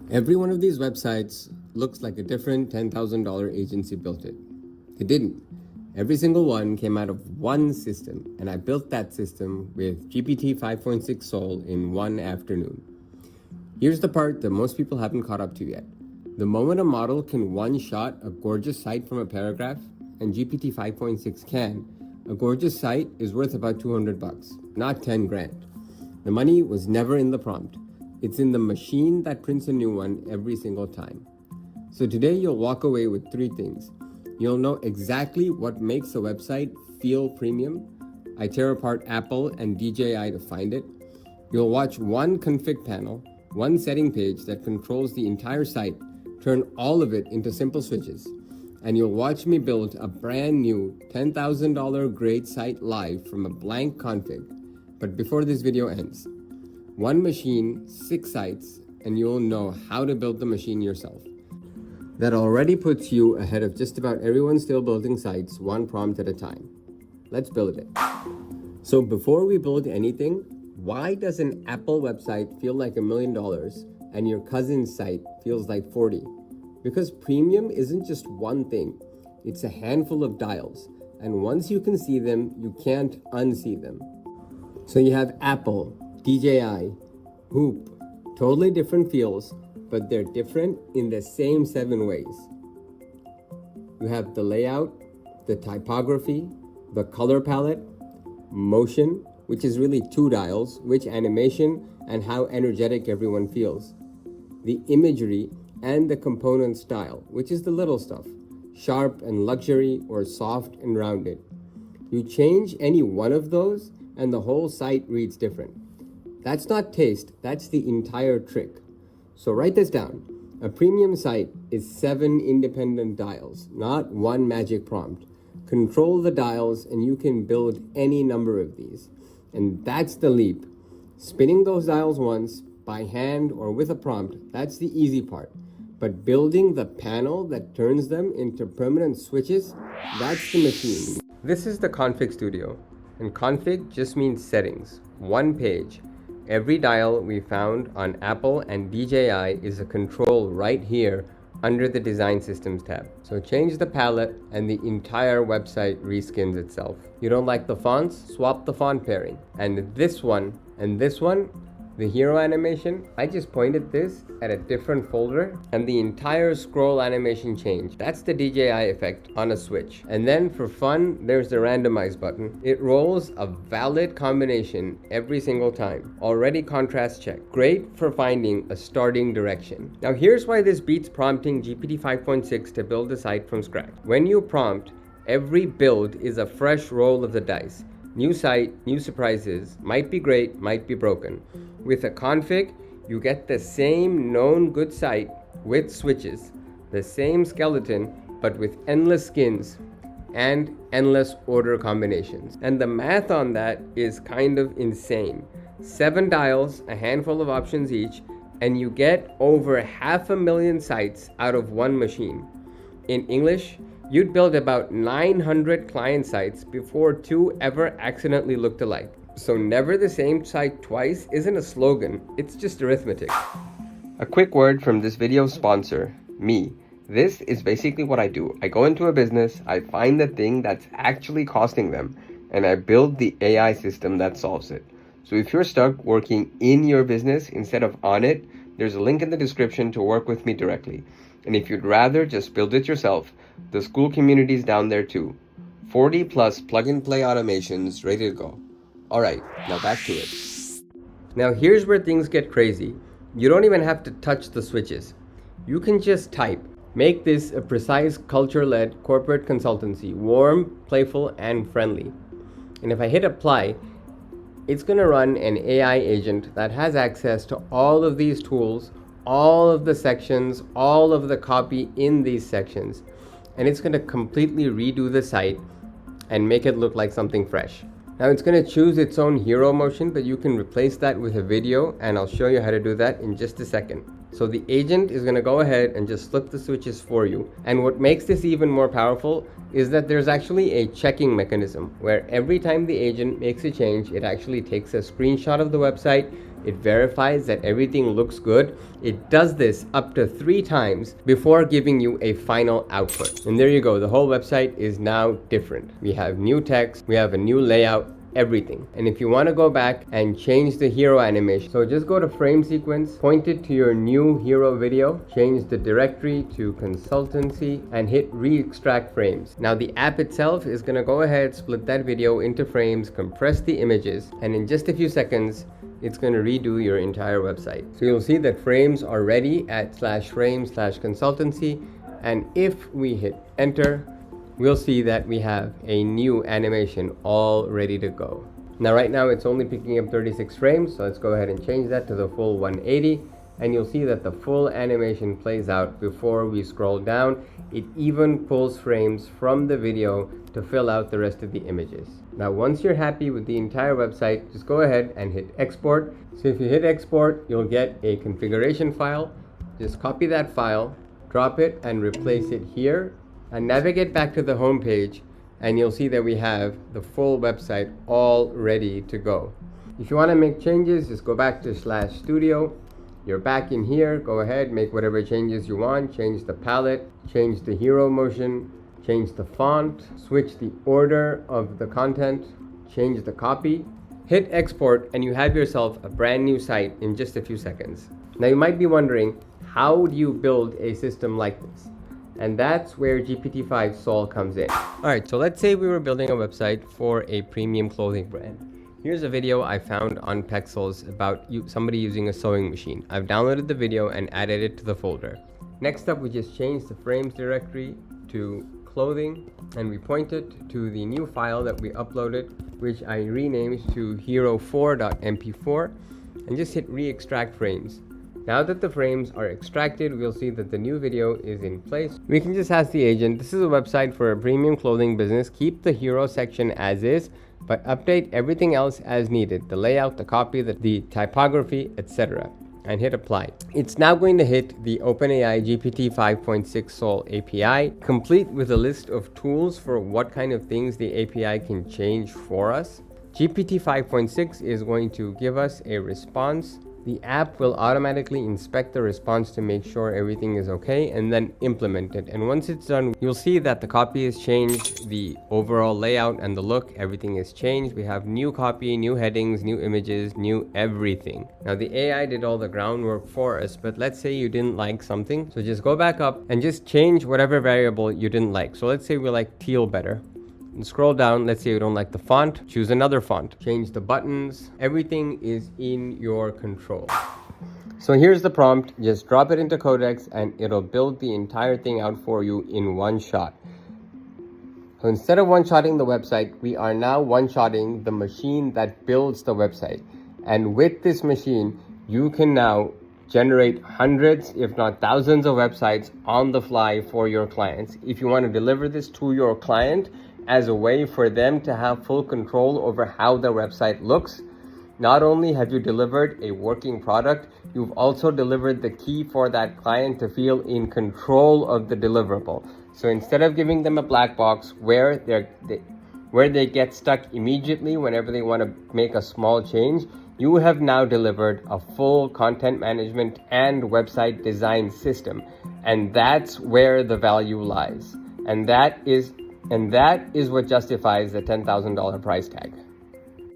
Every one of these websites looks like a different $10,000 agency built it. It didn't. Every single one came out of one system, and I built that system with GPT 5.6 Soul in one afternoon. Here's the part that most people haven't caught up to yet. The moment a model can one-shot a gorgeous site from a paragraph, and GPT 5.6 can, a gorgeous site is worth about $200, not 10 grand. The money was never in the prompt. It's in the machine that prints a new one every single time. So today you'll walk away with three things. You'll know exactly what makes a website feel premium. I tear apart Apple and DJI to find it. You'll watch one config panel, one setting page that controls the entire site, turn all of it into simple switches. And you'll watch me build a brand new $10,000 great site live from a blank config. But before this video ends, one machine, 6 sites, and you'll know how to build the machine yourself. That already puts you ahead of just about everyone still building sites one prompt at a time. Let's build it. So before we build anything, why does an Apple website feel like $1 million and your cousin's site feels like 40? Because premium isn't just one thing, it's a handful of dials. And once you can see them, you can't unsee them. So you have Apple, DJI, Hoop, totally different feels, but they're different in the same 7 ways. You have the layout, the typography, the color palette, motion, which is really 2 dials, which animation and how energetic everyone feels, the imagery and the component style, which is the little stuff, sharp and luxury or soft and rounded. You change any one of those and the whole site reads different. That's not taste, that's the entire trick. So write this down. A premium site is 7 independent dials, not one magic prompt. Control the dials and you can build any number of these. And that's the leap. Spinning those dials once, by hand or with a prompt, that's the easy part. But building the panel that turns them into permanent switches, that's the machine. This is the config studio. And config just means settings. 1 page. Every dial we found on Apple and DJI is a control right here under the Design Systems tab. So change the palette and the entire website reskins itself. You don't like the fonts? Swap the font pairing. And this one, the hero animation, I just pointed this at a different folder and the entire scroll animation changed. That's the DJI effect on a switch. And then for fun, there's the randomize button. It rolls a valid combination every single time. Already contrast check. Great for finding a starting direction. Now here's why this beats prompting GPT 5.6 to build a site from scratch. When you prompt, every build is a fresh roll of the dice. New site, new surprises, might be great, might be broken. With a config, you get the same known good site with switches, the same skeleton, but with endless skins and endless order combinations. And the math on that is kind of insane. 7 dials, a handful of options each, and you get over 500,000 sites out of one machine. In English, you'd build about 900 client sites before 2 ever accidentally looked alike. So never the same site twice isn't a slogan, it's just arithmetic. A quick word from this video's sponsor, me. This is basically what I do. I go into a business, I find the thing that's actually costing them, and I build the AI system that solves it. So if you're stuck working in your business instead of on it, there's a link in the description to work with me directly. And if you'd rather just build it yourself, the school community is down there too. 40 plus plug-and-play automations ready to go. Alright, now back to it. Now here's where things get crazy. You don't even have to touch the switches. You can just type. Make this a precise culture-led corporate consultancy, warm, playful, and friendly. And if I hit apply, it's going to run an AI agent that has access to all of these tools, all of the sections, all of the copy in these sections. And it's going to completely redo the site and make it look like something fresh. Now it's going to choose its own hero motion, but you can replace that with a video, and I'll show you how to do that in just a second. So the agent is going to go ahead and just flip the switches for you. And what makes this even more powerful is that there's actually a checking mechanism where every time the agent makes a change, it actually takes a screenshot of the website, It verifies that everything looks good. It does this up to 3 times before giving you a final output. And there you go. The whole website is now different. We have new text, we have a new layout, everything. And if you want to go back and change the hero animation, so just go to frame sequence, point it to your new hero video, change the directory to consultancy, and hit re-extract frames. Now the app itself is going to go ahead, split that video into frames, compress the images, and in just a few seconds it's going to redo your entire website. So you'll see that frames are ready at /frame/consultancy, and if we hit enter, we'll see that we have a new animation all ready to go. Now right now it's only picking up 36 frames, so let's go ahead and change that to the full 180, and you'll see that the full animation plays out before we scroll down. It even pulls frames from the video to fill out the rest of the images. Now once you're happy with the entire website, just go ahead and hit export. So if you hit export, you'll get a configuration file. Just copy that file, drop it and replace it here, and navigate back to the home page, and you'll see that we have the full website all ready to go. If you want to make changes, just go back to /studio. You're back in here. Go ahead, make whatever changes you want. Change the palette, change the hero motion, change the font, switch the order of the content, change the copy. Hit export, and you have yourself a brand new site in just a few seconds. Now you might be wondering, how do you build a system like this? And that's where GPT-5 Sol comes in. Alright, so let's say we were building a website for a premium clothing brand. Here's a video I found on Pexels about somebody using a sewing machine. I've downloaded the video and added it to the folder. Next up, we just change the frames directory to clothing, and we point it to the new file that we uploaded, which I renamed to hero4.mp4, and just hit re-extract frames. Now that the frames are extracted, we'll see that the new video is in place. We can just ask the agent, this is a website for a premium clothing business. Keep the hero section as is, but update everything else as needed. The layout, the copy, the typography, etc. And hit apply. It's now going to hit the OpenAI GPT-5.6 Sol API, complete with a list of tools for what kind of things the API can change for us. GPT-5.6 is going to give us a response. The app will automatically inspect the response to make sure everything is okay, and then implement it. And once it's done, you'll see that the copy is changed, the overall layout and the look, everything is changed. We have new copy, new headings, new images, new everything. Now the AI did all the groundwork for us, but let's say you didn't like something. So just go back up and just change whatever variable you didn't like. So let's say we like teal better. And scroll down, let's say you don't like the font, choose another font. Change the buttons, everything is in your control. So here's the prompt, just drop it into Codex and it'll build the entire thing out for you in one shot. So instead of one-shotting the website, we are now one-shotting the machine that builds the website. And with this machine, you can now generate hundreds, if not thousands of websites on the fly for your clients. If you want to deliver this to your client, as a way for them to have full control over how their website looks. Not only have you delivered a working product, you've also delivered the key for that client to feel in control of the deliverable. So instead of giving them a black box where they get stuck immediately whenever they want to make a small change, you have now delivered a full content management and website design system. And that's where the value lies. And that is what justifies the $10,000 price tag.